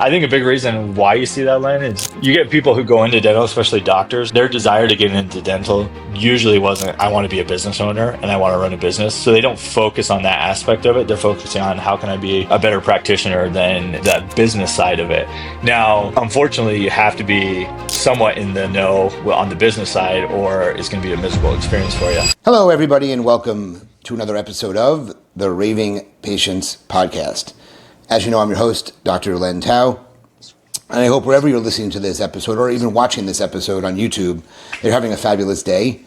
I think a big reason why you see that, Len, is you get people who go into dental, especially doctors. Their desire to get into dental usually wasn't, I want to be a business owner and I want to run a business. So they don't focus on that aspect of it. They're focusing on how can I be a better practitioner than that business side of it. Now, unfortunately, you have to be somewhat in the know on the business side or it's going to be a miserable experience for you. Hello, everybody, and welcome to another episode of the Raving Patients Podcast. As you know, I'm your host, Dr. Len Tao, and I hope wherever you're listening to this episode or even watching this episode on YouTube, you're having a fabulous day.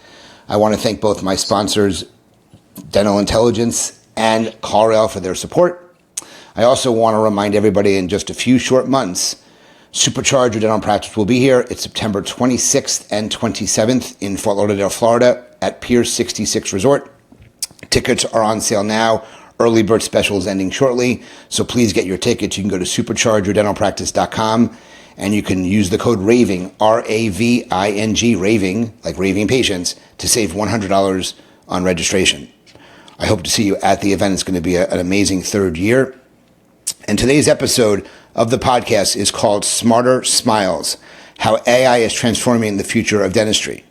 I want to thank both my sponsors, Dental Intelligence and CallRail, for their support. I also want to remind everybody in just a few short months, Supercharge Your Dental Practice will be here. It's September 26th and 27th in Fort Lauderdale, Florida at Pier 66 Resort. Tickets are on sale now. Early bird special is ending shortly, so please get your tickets. You can go to superchargeyourdentalpractice.com and you can use the code RAVING, R-A-V-I-N-G, RAVING, like raving patients, to save $100 on registration. I hope to see you at the event. It's going to be an amazing third year. And today's episode of the podcast is called Smarter Smiles, How AI is Transforming the Future of Dentistry.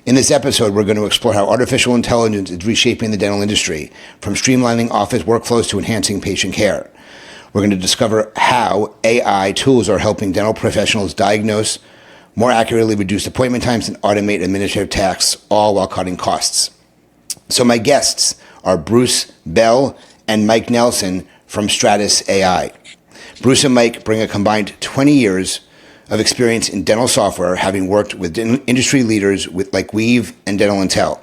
In this episode, we're going to explore how artificial intelligence is reshaping the dental industry, from streamlining office workflows to enhancing patient care. We're going to discover how AI tools are helping dental professionals diagnose, more accurately reduce appointment times, and automate administrative tasks, all while cutting costs. So my guests are Bruce Bell and Mike Nelson from Stratus AI. Bruce and Mike bring a combined 20 years of experience in dental software, having worked with industry leaders like Weave and Dental Intel.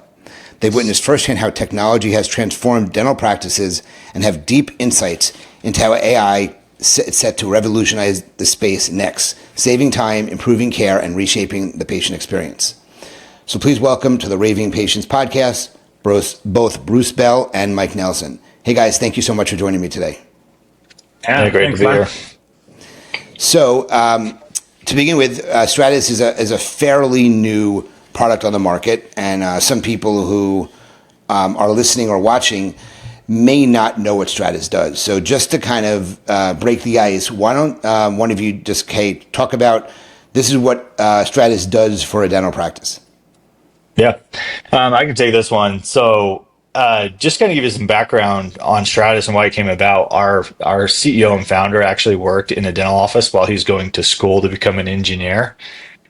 They've witnessed firsthand how technology has transformed dental practices and have deep insights into how AI is set to revolutionize the space next, saving time, improving care, and reshaping the patient experience. So please welcome to the Raving Patients Podcast, both Bruce Bell and Mike Nelson. Hey guys, thank you so much for joining me today. Yeah, great to be here. So, to begin with, Stratus is a fairly new product on the market, and some people who are listening or watching may not know what Stratus does. So just to kind of break the ice, why don't one of you just talk about this is what Stratus does for a dental practice? Yeah, I can take this one. So just kind of give you some background on Stratus and why it came about. Our CEO and founder actually worked in a dental office while he's going to school to become an engineer.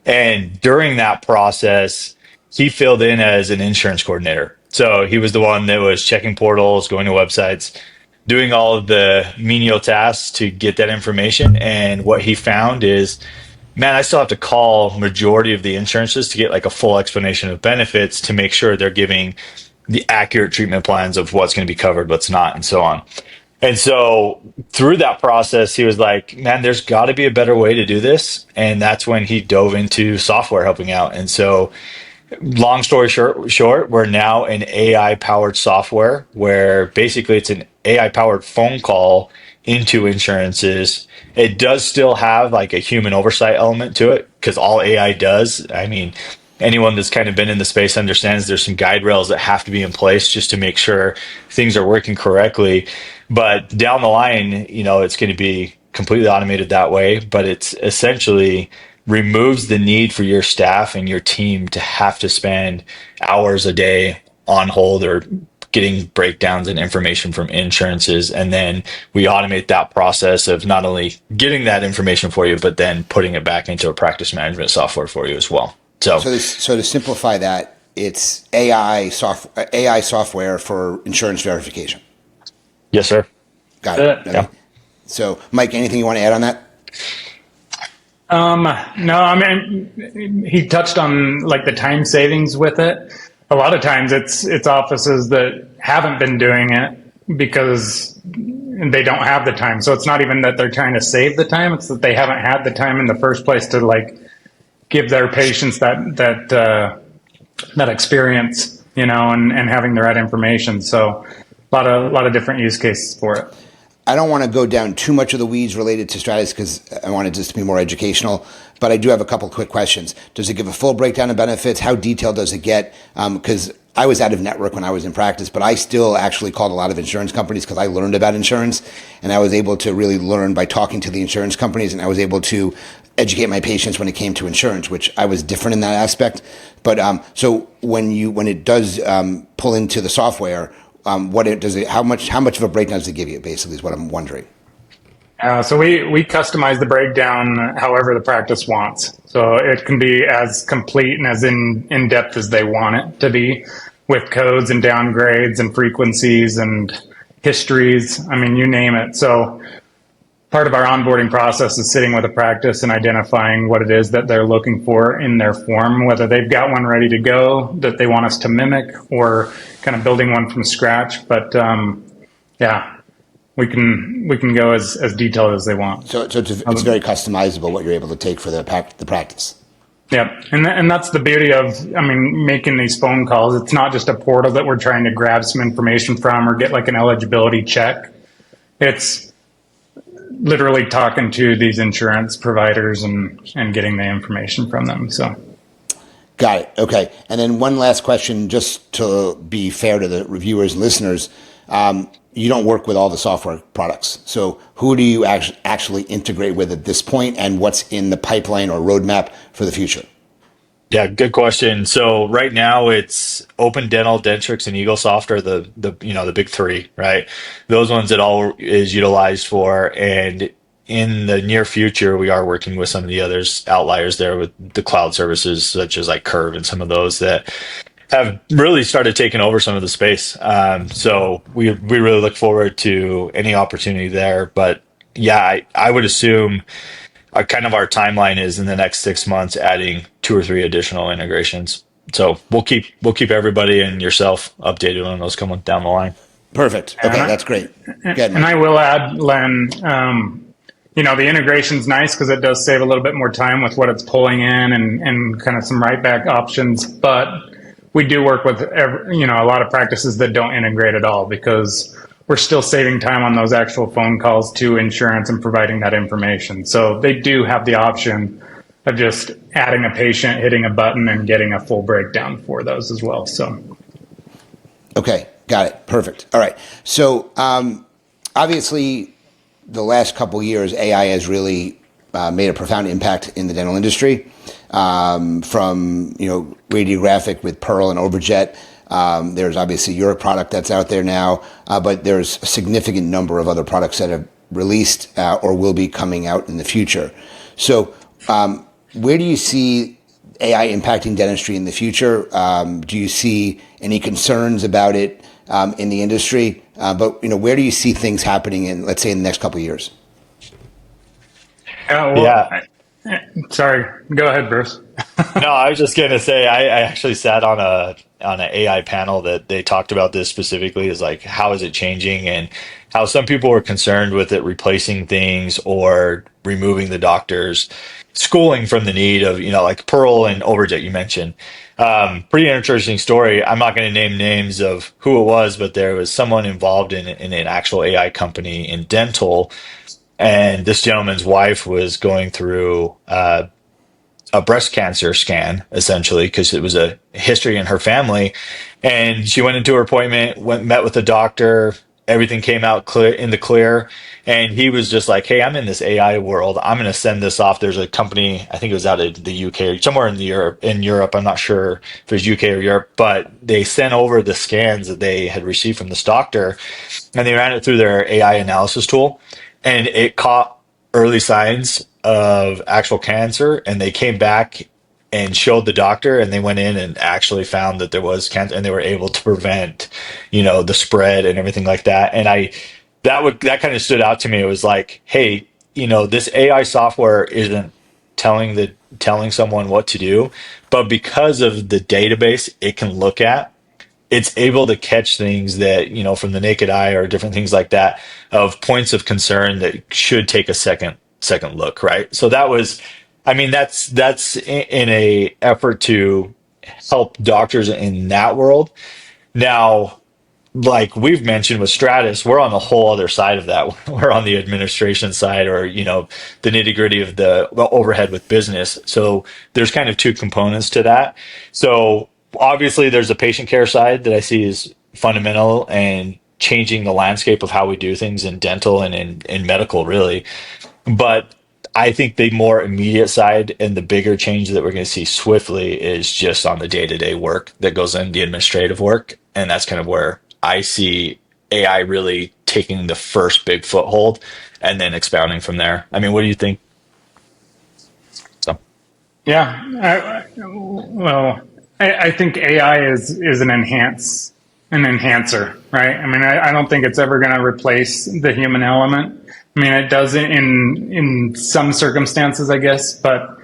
And during that process, he filled in as an insurance coordinator. So he was the one that was checking portals, going to websites, doing all of the menial tasks to get that information. And what he found is, man, I still have to call majority of the insurances to get like a full explanation of benefits to make sure they're giving the accurate treatment plans of what's going to be covered, what's not, and so on. And so through that process, he was like, man, there's got to be a better way to do this. And that's when he dove into software helping out. And so long story short, we're now an AI powered software where basically it's an AI powered phone call into insurances. It does still have like a human oversight element to it because all AI does. I mean, anyone that's kind of been in the space understands there's some guide rails that have to be in place just to make sure things are working correctly. But down the line, it's going to be completely automated that way, but it's essentially removes the need for your staff and your team to have to spend hours a day on hold or getting breakdowns and information from insurances. And then we automate that process of not only getting that information for you, but then putting it back into a practice management software for you as well. So to simplify that, it's AI software for insurance verification. Yes, sir. Got it. Yeah. So, Mike, anything you want to add on that? No, I mean, he touched on like the time savings with it. A lot of times it's offices that haven't been doing it because they don't have the time. So it's not even that they're trying to save the time. It's that they haven't had the time in the first place to like give their patients that experience, and having the right information. So a lot of different use cases for it. I don't want to go down too much of the weeds related to Stratus because I want it just to be more educational. But I do have a couple quick questions. Does it give a full breakdown of benefits? How detailed does it get? Because I was out of network when I was in practice, but I still actually called a lot of insurance companies because I learned about insurance, and I was able to really learn by talking to the insurance companies, and I was able to educate my patients when it came to insurance, which I was different in that aspect. But so when it does pull into the software, how much of a breakdown does it give you? Basically, is what I'm wondering. So we customize the breakdown however the practice wants. So it can be as complete and as in depth as they want it to be, with codes and downgrades and frequencies and histories. I mean, you name it. So part of our onboarding process is sitting with a practice and identifying what it is that they're looking for in their form, whether they've got one ready to go that they want us to mimic, or kind of building one from scratch. But yeah. We can go as detailed as they want. So it's very customizable what you're able to take for the practice. Yeah, and that's the beauty of, I mean, making these phone calls. It's not just a portal that we're trying to grab some information from or get like an eligibility check. It's literally talking to these insurance providers and getting the information from them. So. Got it. Okay. And then one last question, just to be fair to the reviewers and listeners. You don't work with all the software products. So who do you actually integrate with at this point, and what's in the pipeline or roadmap for the future? Yeah, good question. So right now it's Open Dental, Dentrix, and EagleSoft are the big three, right? Those ones it all is utilized for. And in the near future, we are working with some of the others outliers there with the cloud services such as like Curve and some of those that have really started taking over some of the space. So we really look forward to any opportunity there. But yeah, I would assume our timeline is in the next 6 months adding 2 or 3 additional integrations. So we'll keep everybody and yourself updated on those coming down the line. Perfect. Okay, that's great. And I will add, Len, the integration's nice because it does save a little bit more time with what it's pulling in and kind of some write back options. But we do work with a lot of practices that don't integrate at all, because we're still saving time on those actual phone calls to insurance and providing that information. So they do have the option of just adding a patient, hitting a button, and getting a full breakdown for those as well. So, okay, got it. Perfect. All right. So obviously, the last couple of years, AI has really made a profound impact in the dental industry. From radiographic with Pearl and Overjet. There's obviously your product that's out there now, but there's a significant number of other products that have released or will be coming out in the future. So where do you see AI impacting dentistry in the future? Do you see any concerns about it in the industry? But where do you see things happening in, let's say, in the next couple of years? Sorry, go ahead, Bruce. No, I was just gonna say I actually sat on an AI panel that they talked about this specifically, is like how is it changing, and how some people were concerned with it replacing things or removing the doctor's schooling from the need of like Pearl and Overjet you mentioned. Pretty interesting story. I'm not going to name names of who it was, but there was someone involved in an actual AI company in dental. And this gentleman's wife was going through a breast cancer scan, essentially, because it was a history in her family. And she went into her appointment, met with the doctor. Everything came out clear. And he was just like, hey, I'm in this AI world. I'm going to send this off. There's a company, I think it was out of the UK, somewhere in Europe. I'm not sure if it was UK or Europe, but they sent over the scans that they had received from this doctor, and they ran it through their AI analysis tool. And it caught early signs of actual cancer, and they came back and showed the doctor, and they went in and actually found that there was cancer, and they were able to prevent, the spread and everything like that. And that kind of stood out to me. It was like, hey, this AI software isn't telling someone what to do, but because of the database it can look at, it's able to catch things that, from the naked eye or different things like that, of points of concern that should take a second look, right? So that's in a effort to help doctors in that world. Now, like we've mentioned with Stratus, we're on the whole other side of that. We're on the administration side, or the nitty gritty of the overhead with business. So there's kind of two components to that. So obviously, there's a patient care side that I see is fundamental and changing the landscape of how we do things in dental and in medical, really. But I think the more immediate side and the bigger change that we're going to see swiftly is just on the day-to-day work that goes in, the administrative work. And that's kind of where I see AI really taking the first big foothold and then expounding from there. I mean, what do you think? So, Yeah. I think AI is an enhancer, right? I mean, I don't think it's ever going to replace the human element. I mean, it does it in some circumstances, I guess, but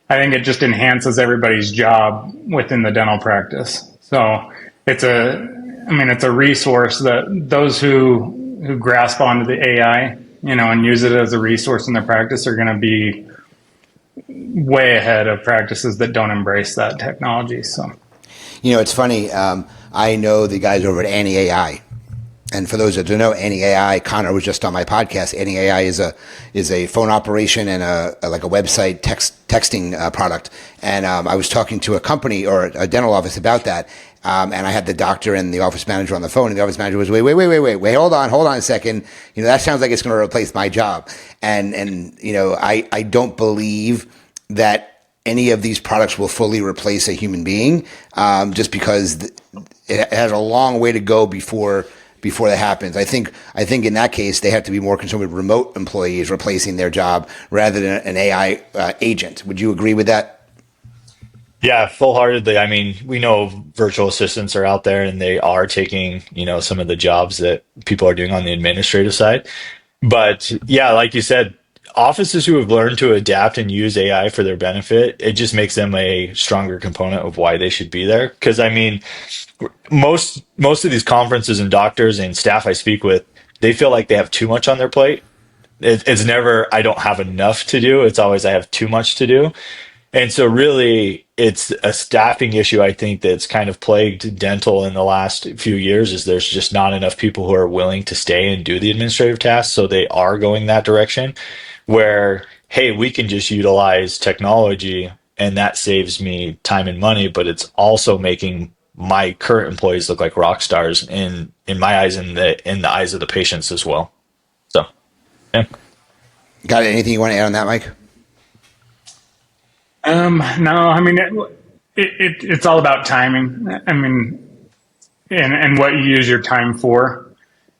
I think it just enhances everybody's job within the dental practice. So it's a resource that those who grasp onto the AI, and use it as a resource in their practice are going to be way ahead of practices that don't embrace that technology. So, It's funny. I know the guys over at Annie AI. And for those that don't know, Annie AI, Connor was just on my podcast. Annie AI is a phone operation and a website texting product. And I was talking to a company or a dental office about that. And I had the doctor and the office manager on the phone, and the office manager was, wait, hold on a second. That sounds like it's going to replace my job. And I don't believe that any of these products will fully replace a human being, just because it has a long way to go before that happens. I think in that case, they have to be more concerned with remote employees replacing their job rather than an AI agent. Would you agree with that? yeah, full-heartedly. I mean, we know virtual assistants are out there and they are taking, some of the jobs that people are doing on the administrative side. But yeah, like you said, offices who have learned to adapt and use AI for their benefit, it just makes them a stronger component of why they should be there. Because I mean, most of these conferences and doctors and staff I speak with, they feel like they have too much on their plate. It's never I don't have enough to do. It's always I have too much to do. And so really it's a staffing issue, I think, that's kind of plagued dental in the last few years is there's just not enough people who are willing to stay and do the administrative tasks. So they are going that direction where, hey, we can just utilize technology and that saves me time and money, but it's also making my current employees look like rock stars in my eyes and in the eyes of the patients as well. So, yeah. Got anything you want to add on that, Mike? No, I mean, it's all about timing. I mean, and what you use your time for.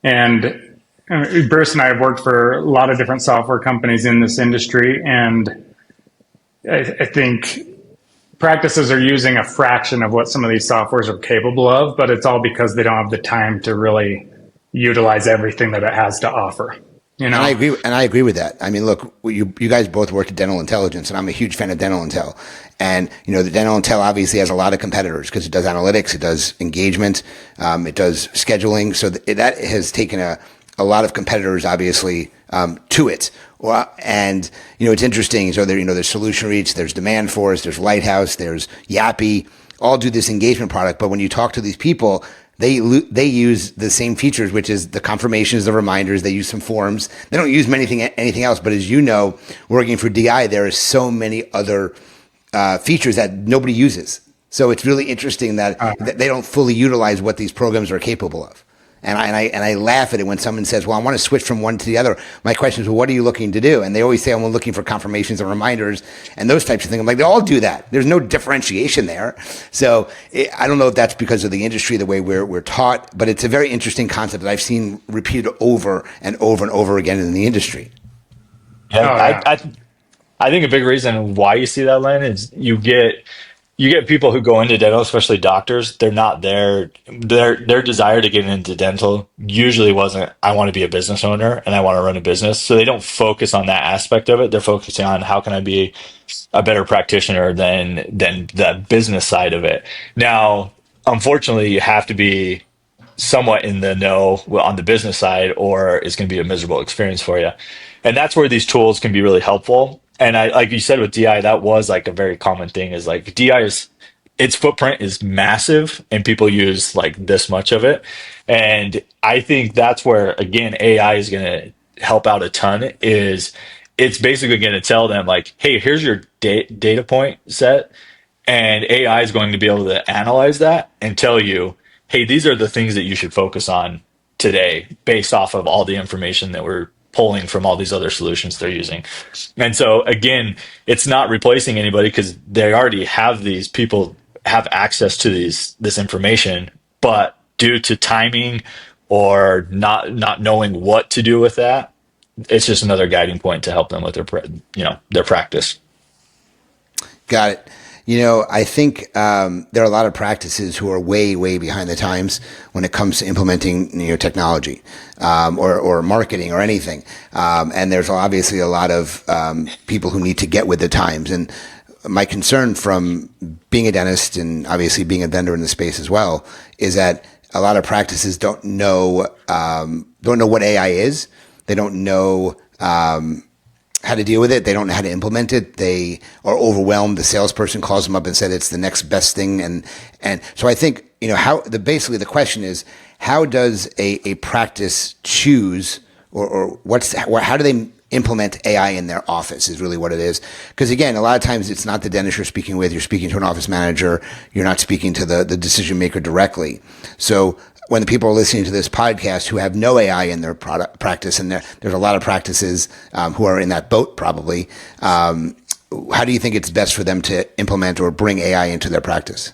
And Bruce and I have worked for a lot of different software companies in this industry, and I think practices are using a fraction of what some of these softwares are capable of, but it's all because they don't have the time to really utilize everything that it has to offer. And I agree with that. I mean, look, you guys both work at Dental Intelligence, and I'm a huge fan of Dental Intel. And the Dental Intel obviously has a lot of competitors because it does analytics, it does engagement, it does scheduling. So that has taken a lot of competitors, obviously, to it. Well, and it's interesting. So there's Solution Reach, there's Demand Force, there's Lighthouse, there's Yappy, all do this engagement product. But when you talk to these people, they use the same features, which is the confirmations, the reminders. They use some forms. They don't use anything else. But as you know, working for DI, there are so many other features that nobody uses. So it's really interesting that they don't fully utilize what these programs are capable of. And I laugh at it when someone says, well, I want to switch from one to the other. My question is, well, what are you looking to do? And they always say, I'm looking for confirmations and reminders and those types of things. I'm like, they all do that. There's no differentiation there. So I don't know if that's because of the industry, the way we're taught, but it's a very interesting concept that I've seen repeated over and over and over again in the industry. Yeah, I think a big reason why you see that, Len, is you get people who go into dental, especially doctors. They're not there. Their desire to get into dental usually wasn't, I want to be a business owner and I want to run a business. So they don't focus on that aspect of it. They're focusing on how can I be a better practitioner than the business side of it. Now, unfortunately, you have to be somewhat in the know on the business side, or it's going to be a miserable experience for you. And that's where these tools can be really helpful. And I, like you said with DI, that was like a very common thing is like DI is its footprint is massive and people use like this much of it. And I think that's where, again, AI is going to help out a ton is it's basically going to tell them like, hey, here's your data point set. And AI is going to be able to analyze that and tell you, hey, these are the things that you should focus on today based off of all the information that we're pulling from all these other solutions they're using. And so again, it's not replacing anybody because they already have these people have access to this information, but due to timing or not knowing what to do with that, it's just another guiding point to help them with their practice. Got it. I think there are a lot of practices who are way, way behind the times when it comes to implementing technology or marketing or anything. And there's obviously a lot of people who need to get with the times. And my concern from being a dentist and obviously being a vendor in the space as well is that a lot of practices don't know what AI is. They don't know how to deal with it. They don't know how to implement it. They are overwhelmed. The salesperson calls them up and said it's the next best thing. And so I think, basically the question is, how does a practice choose or how do they implement AI in their office is really what it is. Because again, a lot of times it's not the dentist you're speaking with. You're speaking to an office manager. You're not speaking to the decision maker directly. So when the people are listening to this podcast who have no AI in their practice, and there's a lot of practices who are in that boat probably, how do you think it's best for them to implement or bring AI into their practice?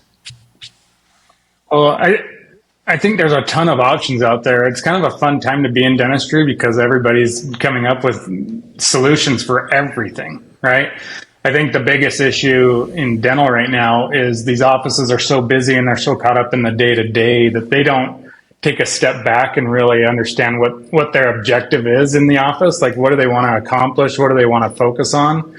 Well, I think there's a ton of options out there. It's kind of a fun time to be in dentistry because everybody's coming up with solutions for everything, right? I think the biggest issue in dental right now is these offices are so busy and they're so caught up in the day-to-day that they don't take a step back and really understand what their objective is in the office. Like, what do they want to accomplish? What do they want to focus on?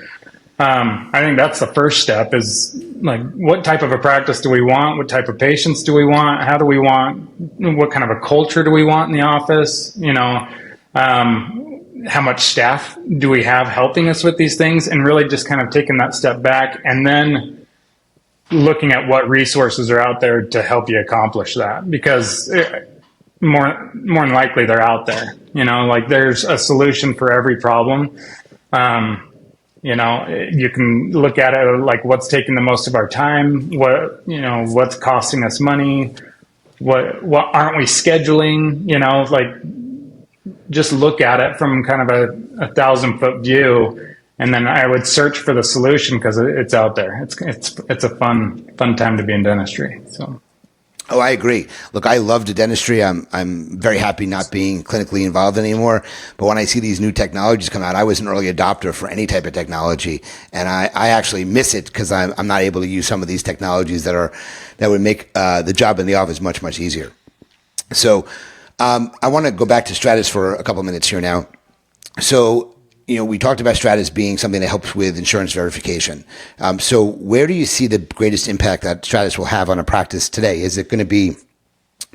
I think that's the first step is like, what type of a practice do we want? What type of patients do we want? How do we want, what kind of a culture do we want in the office? How much staff do we have helping us with these things? And really just kind of taking that step back and then looking at what resources are out there to help you accomplish that, because more than likely they're out there, like there's a solution for every problem. You can look at it like what's taking the most of our time, what's costing us money, what aren't we scheduling, like just look at it from kind of a 1,000-foot view. And then I would search for the solution because it's out there. It's a fun time to be in dentistry. So. Oh, I agree. Look, I love the dentistry. I'm very happy not being clinically involved anymore. But when I see these new technologies come out, I was an early adopter for any type of technology, and I actually miss it because I'm not able to use some of these technologies that would make the job in the office much, much easier. So I want to go back to Stratus for a couple of minutes here now. So we talked about Stratus being something that helps with insurance verification. So where do you see the greatest impact that Stratus will have on a practice today? Is it going to be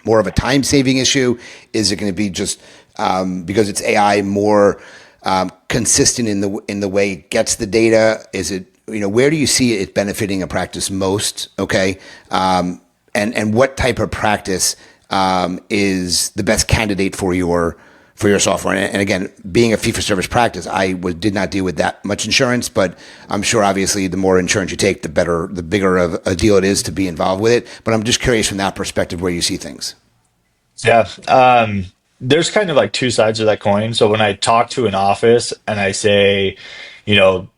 more of a time-saving issue? Is it going to be just because it's AI more consistent in the way it gets the data? Is it where do you see it benefiting a practice most? Okay, and what type of practice is the best candidate for your software? And again, being a fee-for-service practice, I did not deal with that much insurance, but I'm sure obviously the more insurance you take, the bigger of a deal it is to be involved with it. But I'm just curious from that perspective where you see things. Yeah. There's kind of like two sides of that coin. So when I talk to an office and I say,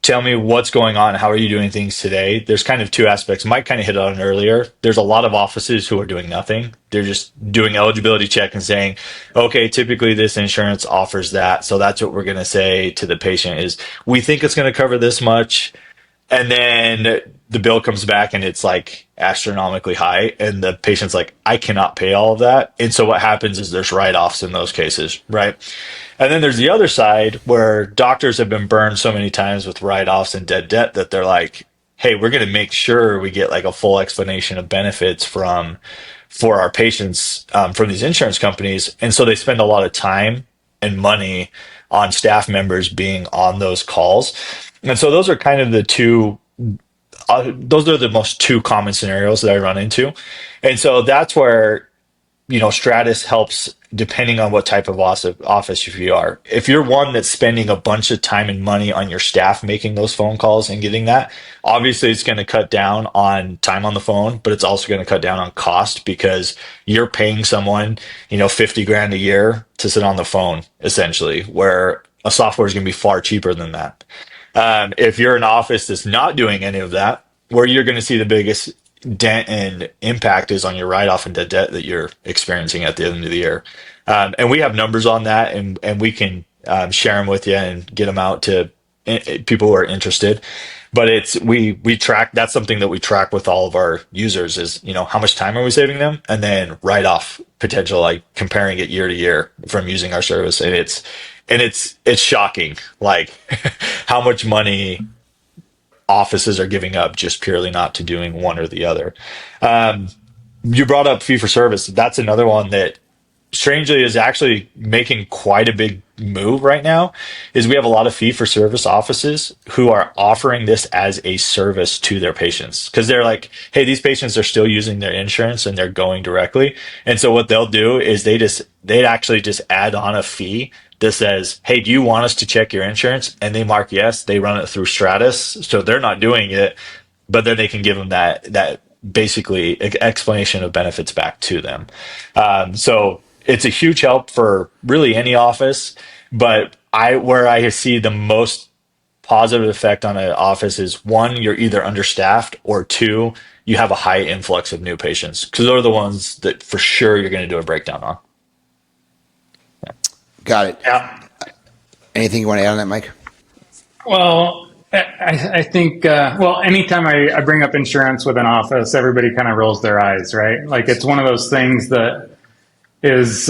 tell me what's going on, how are you doing things today? There's kind of two aspects. Mike kind of hit on it earlier. There's a lot of offices who are doing nothing. They're just doing eligibility check and saying, okay, typically this insurance offers that. So that's what we're going to say to the patient is, we think it's going to cover this much. And then the bill comes back and it's like astronomically high. And the patient's like, I cannot pay all of that. And so what happens is there's write-offs in those cases, right? And then there's the other side where doctors have been burned so many times with write-offs and dead debt that they're like, hey, we're going to make sure we get like a full explanation of benefits for our patients from these insurance companies. And so they spend a lot of time and money on staff members being on those calls. And so those are kind of the two those are the most two common scenarios that I run into. And so that's where, Stratus helps depending on what type of office you are. If you're one that's spending a bunch of time and money on your staff making those phone calls and getting that, obviously it's going to cut down on time on the phone, but it's also going to cut down on cost because you're paying someone, 50 grand a year to sit on the phone essentially, where a software is going to be far cheaper than that. If you're an office that's not doing any of that, where you're going to see the biggest dent and impact is on your write-off and debt that you're experiencing at the end of the year. And we have numbers on that, and we can share them with you and get them out to people who are interested. But we track, that's something that we track with all of our users is, how much time are we saving them? And then write-off potential, like comparing it year to year from using our service. And it's shocking, like how much money offices are giving up just purely not to doing one or the other. You brought up fee for service. That's another one that strangely is actually making quite a big move right now. Is we have a lot of fee for service offices who are offering this as a service to their patients because they're like, hey, these patients are still using their insurance and they're going directly. And so what they'll do is they'd actually just add on a fee that says, hey, do you want us to check your insurance? And they mark yes, they run it through Stratus. So they're not doing it, but then they can give them that basically explanation of benefits back to them. So it's a huge help for really any office, but where I see the most positive effect on an office is one, you're either understaffed, or two, you have a high influx of new patients because those are the ones that for sure you're going to do a breakdown on. Got it. Yeah. Anything you want to add on that, Mike? Well, I think, anytime I bring up insurance with an office, everybody kind of rolls their eyes, right? Like it's one of those things that is,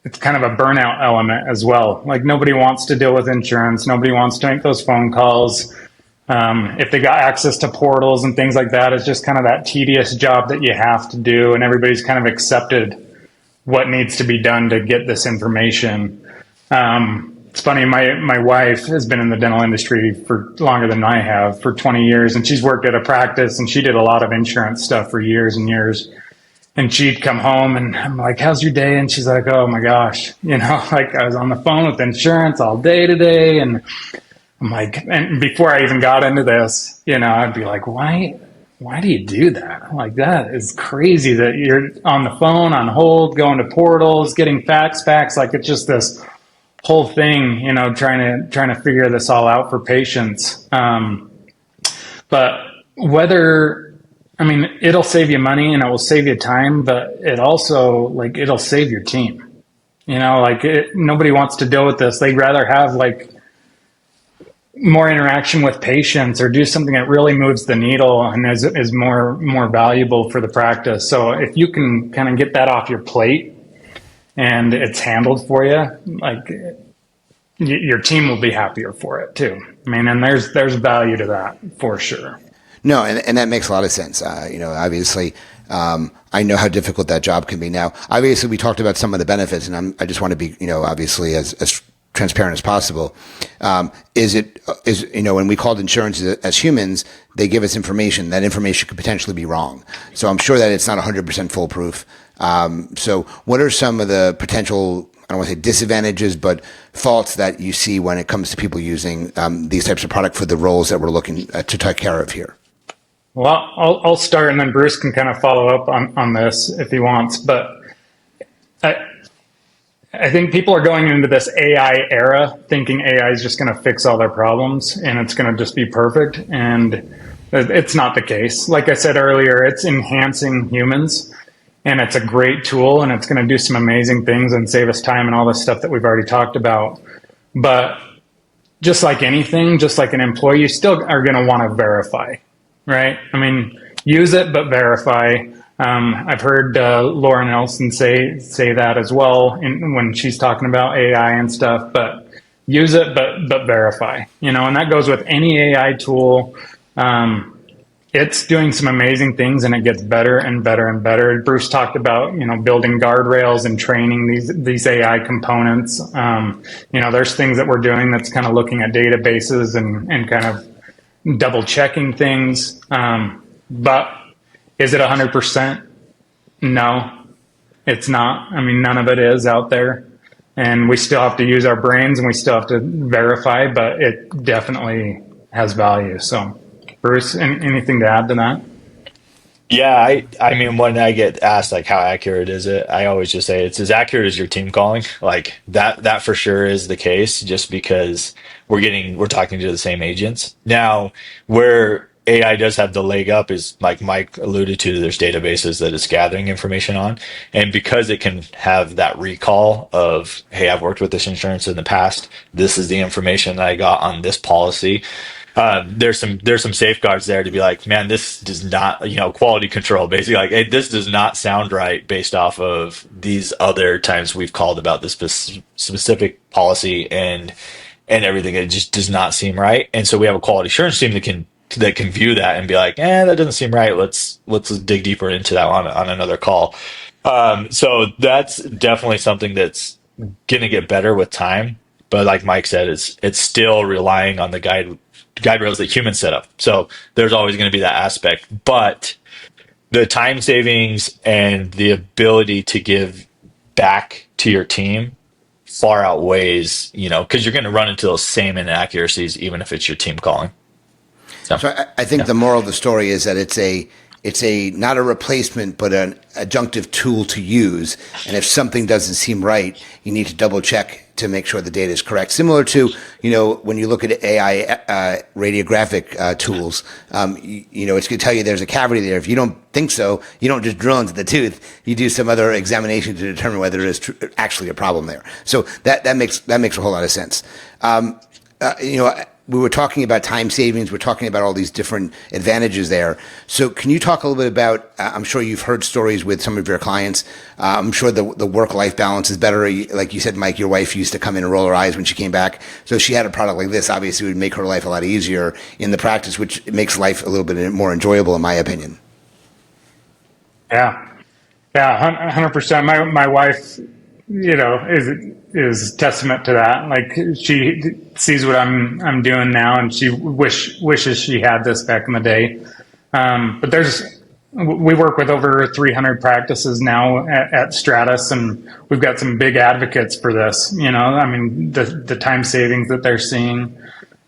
it's kind of a burnout element as well. Like nobody wants to deal with insurance. Nobody wants to make those phone calls. If they got access to portals and things like that, it's just kind of that tedious job that you have to do. And everybody's kind of accepted what needs to be done to get this information. It's funny, my wife has been in the dental industry for longer than I have, for 20 years, and she's worked at a practice, and she did a lot of insurance stuff for years and years. And she'd come home, and I'm like, how's your day? And she's like, oh my gosh, like I was on the phone with insurance all day today. And I'm like, and before I even got into this, I'd be like, why do you do that? Like, that is crazy that you're on the phone, on hold, going to portals, getting fax backs. Like, it's just this whole thing, trying to figure this all out for patients. But it'll save you money and it will save you time, but it also, like, it'll save your team. Nobody wants to deal with this. They'd rather have, like, more interaction with patients or do something that really moves the needle and is more valuable for the practice. So if you can kind of get that off your plate and it's handled for you, like your team will be happier for it too. And there's value to that for sure. No, and that makes a lot of sense. Obviously, I know how difficult that job can be now. Obviously, we talked about some of the benefits, and I just want to be, obviously as transparent as possible. When we called insurance as humans, they give us information. That information could potentially be wrong. So I'm sure that it's not 100% foolproof. So what are some of the potential, I don't want to say disadvantages, but faults that you see when it comes to people using these types of product for the roles that we're looking to take care of here? Well, I'll start, and then Bruce can kind of follow up on this if he wants. But I think people are going into this AI era thinking AI is just going to fix all their problems and it's going to just be perfect. And it's not the case. Like I said earlier, it's enhancing humans, and it's a great tool, and it's going to do some amazing things and save us time and all this stuff that we've already talked about. But just like anything, just like an employee, you still are going to want to verify, right? Use it, but verify. I've heard Laura Nelson say that as well when she's talking about AI and stuff. But use it, but verify. And that goes with any AI tool. It's doing some amazing things, and it gets better and better and better. Bruce talked about building guardrails and training these AI components. There's things that we're doing that's kind of looking at databases and kind of double checking things. But is it 100%? No, it's not. I mean, none of it is out there. And we still have to use our brains and we still have to verify, but it definitely has value. So, Bruce, anything to add to that? Yeah, I mean, when I get asked like how accurate is it, I always just say it's as accurate as your team calling. Like that for sure is the case, just because we're talking to the same agents. Now, where AI does have the leg up is like Mike alluded to, there's databases that it's gathering information on. And because it can have that recall of, hey, I've worked with this insurance in the past, this is the information that I got on this policy. There's some safeguards there to be like, man, this does not, quality control, basically like, hey, this does not sound right based off of these other times we've called about this specific policy and everything. It just does not seem right. And so we have a quality assurance team that can view that and be like, that doesn't seem right. Let's dig deeper into that on another call. So that's definitely something that's going to get better with time. But like Mike said, it's still relying on the guide rails that humans set up. So there's always going to be that aspect. But the time savings and the ability to give back to your team far outweighs, because you're going to run into those same inaccuracies, even if it's your team calling. So I think the moral of the story is that it's a not a replacement, but an adjunctive tool to use. And if something doesn't seem right, you need to double check to make sure the data is correct. Similar to, when you look at AI radiographic tools, it's going to tell you there's a cavity there. If you don't think so, you don't just drill into the tooth. You do some other examination to determine whether there is actually a problem there. So that makes a whole lot of sense. We were talking about time savings. We're talking about all these different advantages there. So can you talk a little bit about, I'm sure you've heard stories with some of your clients. I'm sure the work-life balance is better. Like you said, Mike, your wife used to come in and roll her eyes when she came back. So if she had a product like this, obviously it would make her life a lot easier in the practice, which makes life a little bit more enjoyable, in my opinion. Yeah. Yeah, 100%. My wife, is testament to that. Like, she sees what I'm doing now, and she wishes she had this back in the day. But we work with over 300 practices now at Stratus, and we've got some big advocates for this. I mean, the time savings that they're seeing.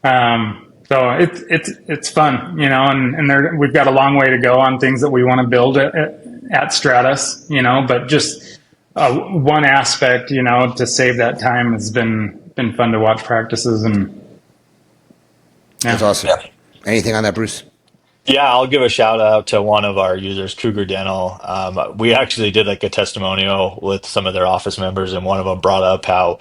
So it's fun, and we've got a long way to go on things that we want to build at Stratus, but just one aspect, to save that time has been fun to watch practices. And That's awesome. Yeah. Anything on that, Bruce? Yeah, I'll give a shout out to one of our users, Cougar Dental. We actually did like a testimonial with some of their office members, and one of them brought up how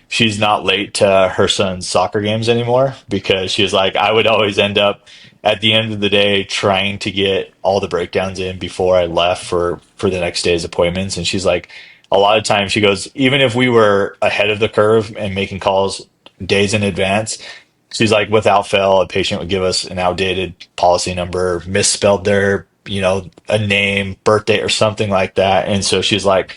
she's not late to her son's soccer games anymore because she was like, I would always end up at the end of the day trying to get all the breakdowns in before I left for the next day's appointments. And she's like, a lot of times she goes, even if we were ahead of the curve and making calls days in advance, she's like, without fail, a patient would give us an outdated policy number, misspelled their, a name, birthday, or something like that. And so she's like,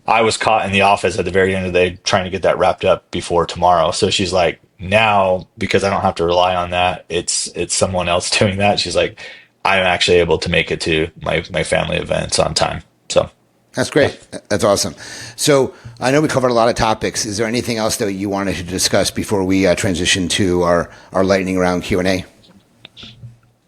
I was caught in the office at the very end of the day trying to get that wrapped up before tomorrow. So she's like, now, because I don't have to rely on that, it's someone else doing that. She's like, I'm actually able to make it to my family events on time. So that's great. That's awesome. So I know we covered a lot of topics. Is there anything else that you wanted to discuss before we transition to our lightning round Q&A?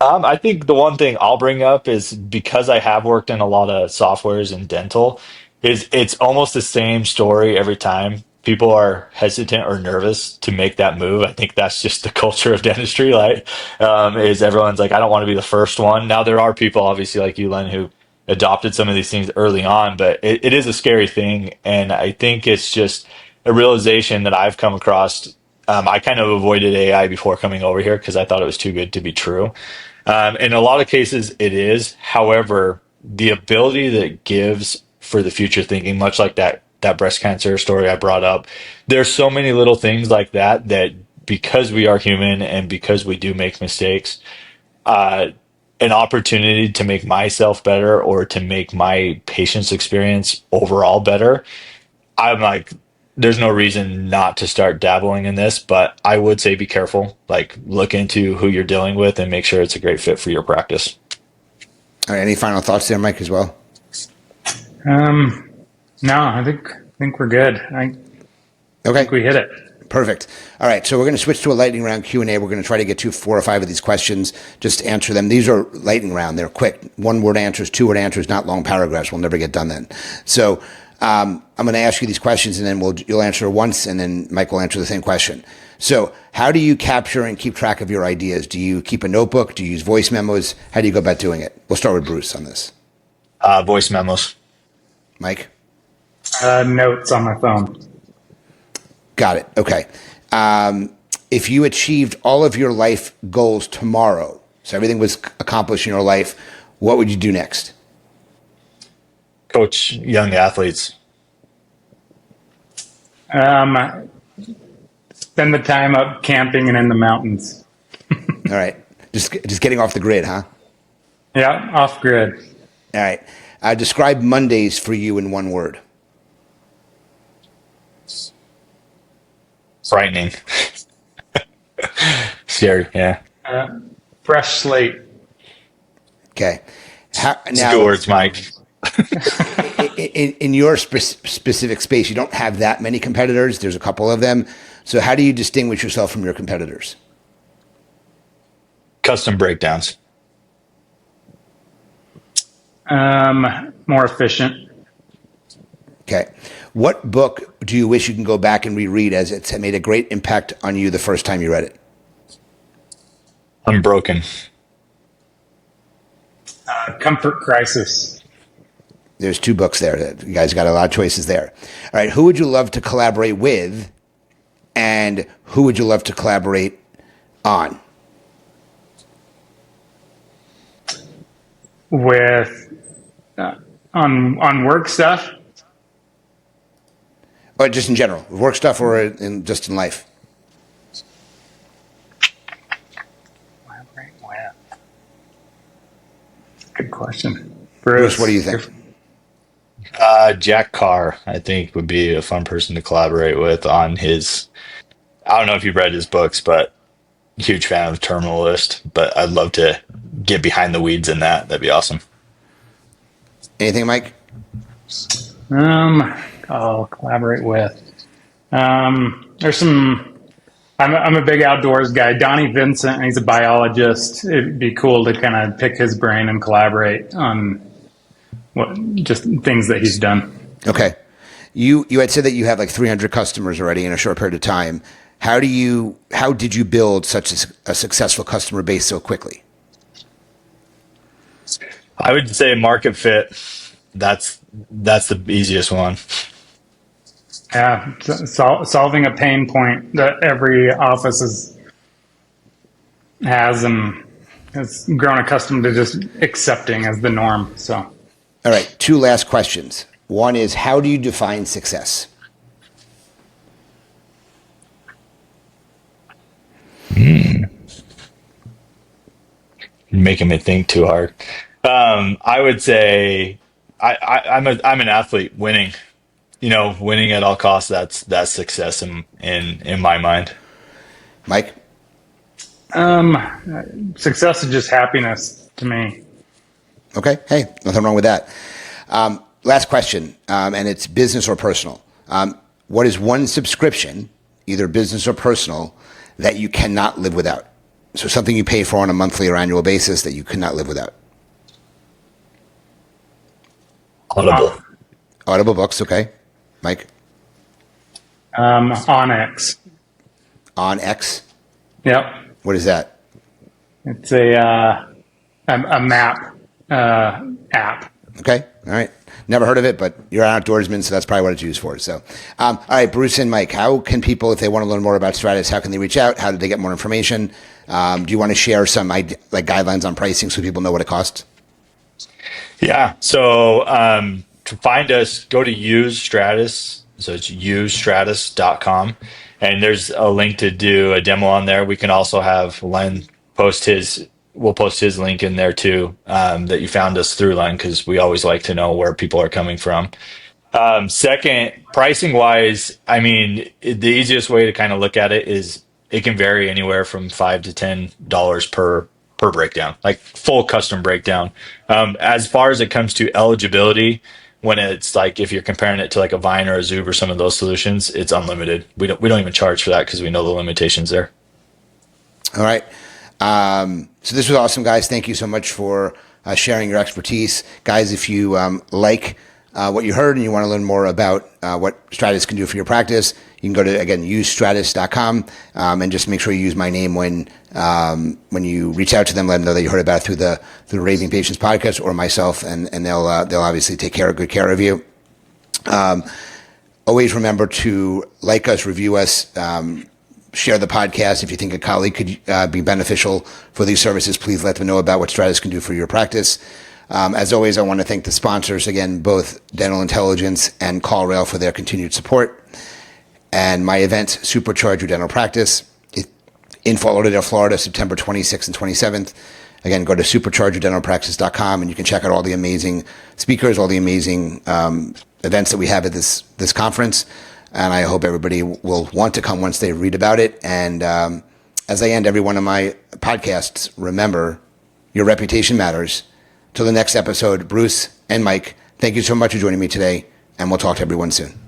I think the one thing I'll bring up is, because I have worked in a lot of softwares and dental, is it's almost the same story every time. People are hesitant or nervous to make that move. I think that's just the culture of dentistry. Like, is everyone's like, I don't want to be the first one. Now there are people, obviously, like you, Len, who adopted some of these things early on, but it is a scary thing. And I think it's just a realization that I've come across. I kind of avoided AI before coming over here because I thought it was too good to be true. In a lot of cases, it is. However, the ability that it gives for the future thinking, much like that breast cancer story I brought up, there's so many little things like that because we are human and because we do make mistakes, an opportunity to make myself better or to make my patient's experience overall better. I'm like, there's no reason not to start dabbling in this, but I would say be careful. Like look into who you're dealing with and make sure it's a great fit for your practice. All right, any final thoughts there, Mike, as well? No, I think we're good. I Okay. think we hit it. Perfect. All right, so we're going to switch to a lightning round Q&A. We're going to try to get to 4 or 5 of these questions. Just answer them. These are lightning round. They're quick. 1-word answers, 2-word answers, not long paragraphs. We'll never get done then. So I'm going to ask you these questions, and then you'll answer once, and then Mike will answer the same question. So how do you capture and keep track of your ideas? Do you keep a notebook? Do you use voice memos? How do you go about doing it? We'll start with Bruce on this. Voice memos. Mike? Notes on my phone. Got it. Okay. If you achieved all of your life goals tomorrow, so everything was accomplished in your life, what would you do next? Coach young athletes. Spend the time up camping and in the mountains. All right. Just getting off the grid, huh? Yeah, off grid. All right. Describe Mondays for you in 1 word. Frightening. Scary, yeah. Fresh slate. Okay. Good words, Mike. In your specific space, you don't have that many competitors. There's a couple of them. So how do you distinguish yourself from your competitors? Custom breakdowns. More efficient. Okay. What book do you wish you can go back and reread as it's made a great impact on you the first time you read it? Unbroken. Comfort Crisis. There's 2 books there. You guys got a lot of choices there. All right. Who would you love to collaborate with, and who would you love to collaborate on? With on work stuff. Or just in general, work stuff, or just in life? Good question. Bruce, what do you think? Jack Carr, I think, would be a fun person to collaborate with on his. I don't know if you've read his books, but huge fan of Terminal List. But I'd love to get behind the weeds in that. That'd be awesome. Anything, Mike? I'll collaborate with. There's some. I'm a big outdoors guy. Donnie Vincent, he's a biologist. It'd be cool to kind of pick his brain and collaborate on just things that he's done. Okay. You had said that you have like 300 customers already in a short period of time. How did you build such a successful customer base so quickly? I would say market fit. That's the easiest one. Yeah, solving a pain point that every office has and has grown accustomed to just accepting as the norm. So, all right, 2 last questions. One is, how do you define success? Making me think too hard. I would say I'm an athlete winning. Winning at all costs. That's success in my mind. Mike? Success is just happiness to me. Okay. Hey, nothing wrong with that. Last question, and it's business or personal. What is one subscription, either business or personal, that you cannot live without? So something you pay for on a monthly or annual basis that you could not live without. Audible. Audible books, okay. Mike? Onyx. OnX? Yep. What is that? It's a map app. Okay. All right. Never heard of it, but you're an outdoorsman, so that's probably what it's used for. So, all right, Bruce and Mike, how can people, if they want to learn more about Stratus, how can they reach out? How do they get more information? Do you want to share some guidelines on pricing so people know what it costs? Yeah. So to find us, go to use Stratus. So it's usestratus.com. And there's a link to do a demo on there. We can also have Len we'll post his link in there too, that you found us through, Len, because we always like to know where people are coming from. Second, pricing wise, I mean, the easiest way to kind of look at it is it can vary anywhere from $5 to $10 per breakdown, like full custom breakdown. As far as it comes to eligibility, when it's like if you're comparing it to like a Vine or a Zoob or some of those solutions, it's unlimited. We don't even charge for that because we know the limitations there. All right. So this was awesome, guys. Thank you so much for sharing your expertise. Guys, if you like what you heard and you want to learn more about what Stratus can do for your practice, you can go to, again, usestratus.com and just make sure you use my name when you reach out to them. Let them know that you heard about it through the Raving Patients podcast or myself, and they'll obviously take good care of you. Always remember to like us, review us, share the podcast. If you think a colleague could be beneficial for these services, please let them know about what Stratus can do for your practice. As always, I want to thank the sponsors, again, both Dental Intelligence and CallRail for their continued support. And my event, Supercharge Your Dental Practice, in Fort Lauderdale, Florida, September 26th and 27th. Again, go to superchargeyourdentalpractice.com and you can check out all the amazing speakers, all the amazing events that we have at this conference. And I hope everybody will want to come once they read about it. And as I end every one of my podcasts, remember, your reputation matters. Till the next episode, Bruce and Mike, thank you so much for joining me today, and we'll talk to everyone soon.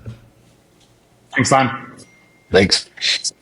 Thanks, Lon. Thanks.